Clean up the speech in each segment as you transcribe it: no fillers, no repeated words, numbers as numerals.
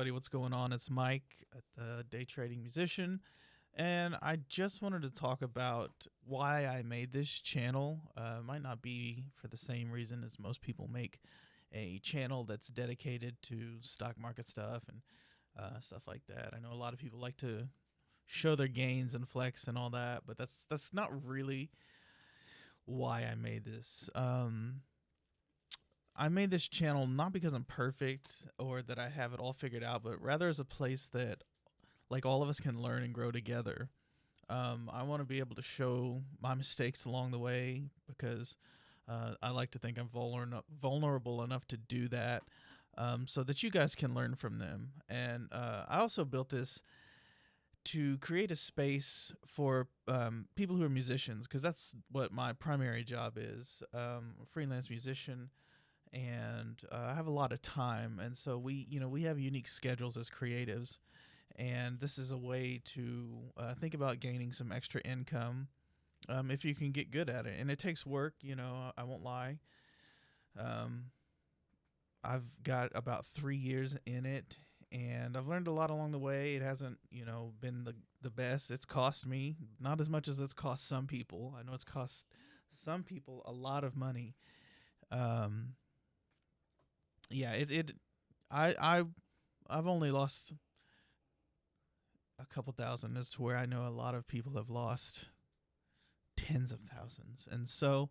Buddy, what's going on? It's Mike, the day trading musician, and I just wanted to talk about why I made this channel. Might not be for the same reason as most people make a channel that's dedicated to stock market stuff and stuff like that. I know a lot of people like to show their gains and flex and all that, but that's not really why I made this. I made this channel not because I'm perfect or that I have it all figured out, but rather as a place that like all of us can learn and grow together. I want to be able to show my mistakes along the way because I like to think I'm vulnerable enough to do that, so that you guys can learn from them. And I also built this to create a space for people who are musicians, because that's what my primary job is. I'm a freelance musician, and I have a lot of time, and so we have unique schedules as creatives, and this is a way to think about gaining some extra income if you can get good at it. And it takes work, I won't lie. I've got about 3 years in it, and I've learned a lot along the way. It hasn't been the best. It's cost me not as much as it's cost some people. I know it's cost some people a lot of money. Yeah, I've only lost a couple thousand, as to where I know a lot of people have lost tens of thousands. And so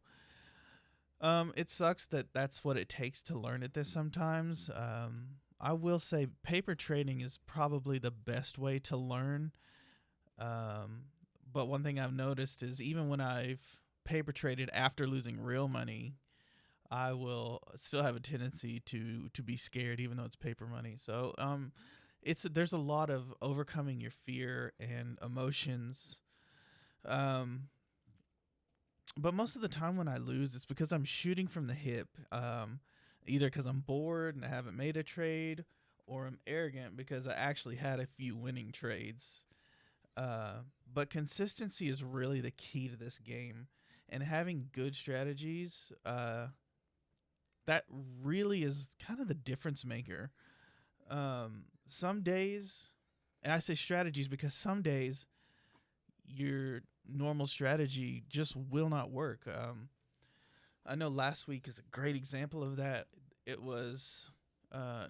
it sucks that that's what it takes to learn at this sometimes. I will say paper trading is probably the best way to learn. But one thing I've noticed is even when I've paper traded after losing real money, I will still have a tendency to be scared, even though it's paper money. So there's a lot of overcoming your fear and emotions. But most of the time when I lose, it's because I'm shooting from the hip. Either because I'm bored and I haven't made a trade, or I'm arrogant because I actually had a few winning trades. But consistency is really the key to this game, and having good strategies. That really is kind of the difference maker. Some days, and I say strategies because some days your normal strategy just will not work. I know last week is a great example of that. It was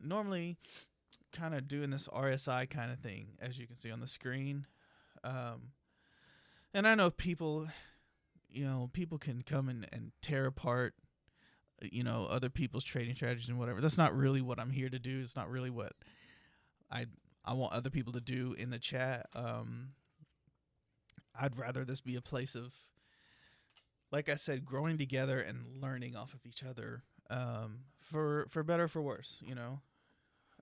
normally kind of doing this RSI kind of thing, as you can see on the screen. And I know people can come and tear apart other people's trading strategies and whatever. That's not really what I'm here to do. It's not really what I want other people to do in the chat. I'd rather this be a place of, like I said, growing together and learning off of each other, for better or for worse,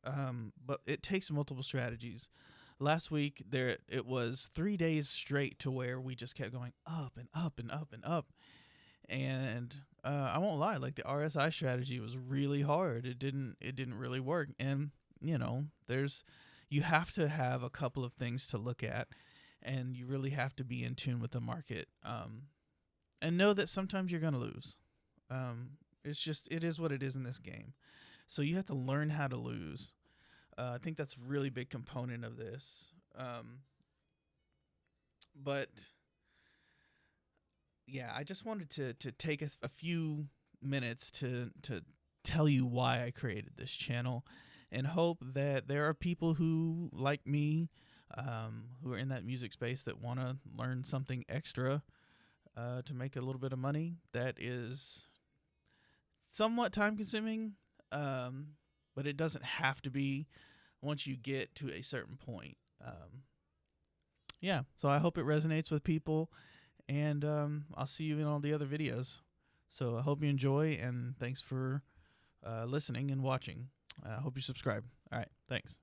but it takes multiple strategies. Last week it was 3 days straight to where we just kept going up and up and up and up. And I won't lie, like the RSI strategy was really hard. It didn't really work. And you have to have a couple of things to look at, and you really have to be in tune with the market, and know that sometimes you're going to lose. It is what it is in this game. So you have to learn how to lose. I think that's a really big component of this. But yeah, I just wanted to take a few minutes to tell you why I created this channel, and hope that there are people who, like me, who are in that music space, that want to learn something extra to make a little bit of money that is somewhat time consuming, but it doesn't have to be once you get to a certain point. Yeah, so I hope it resonates with people, and I'll see you in all the other videos. So I hope you enjoy, and thanks for listening and watching. I hope you subscribe. All right, thanks.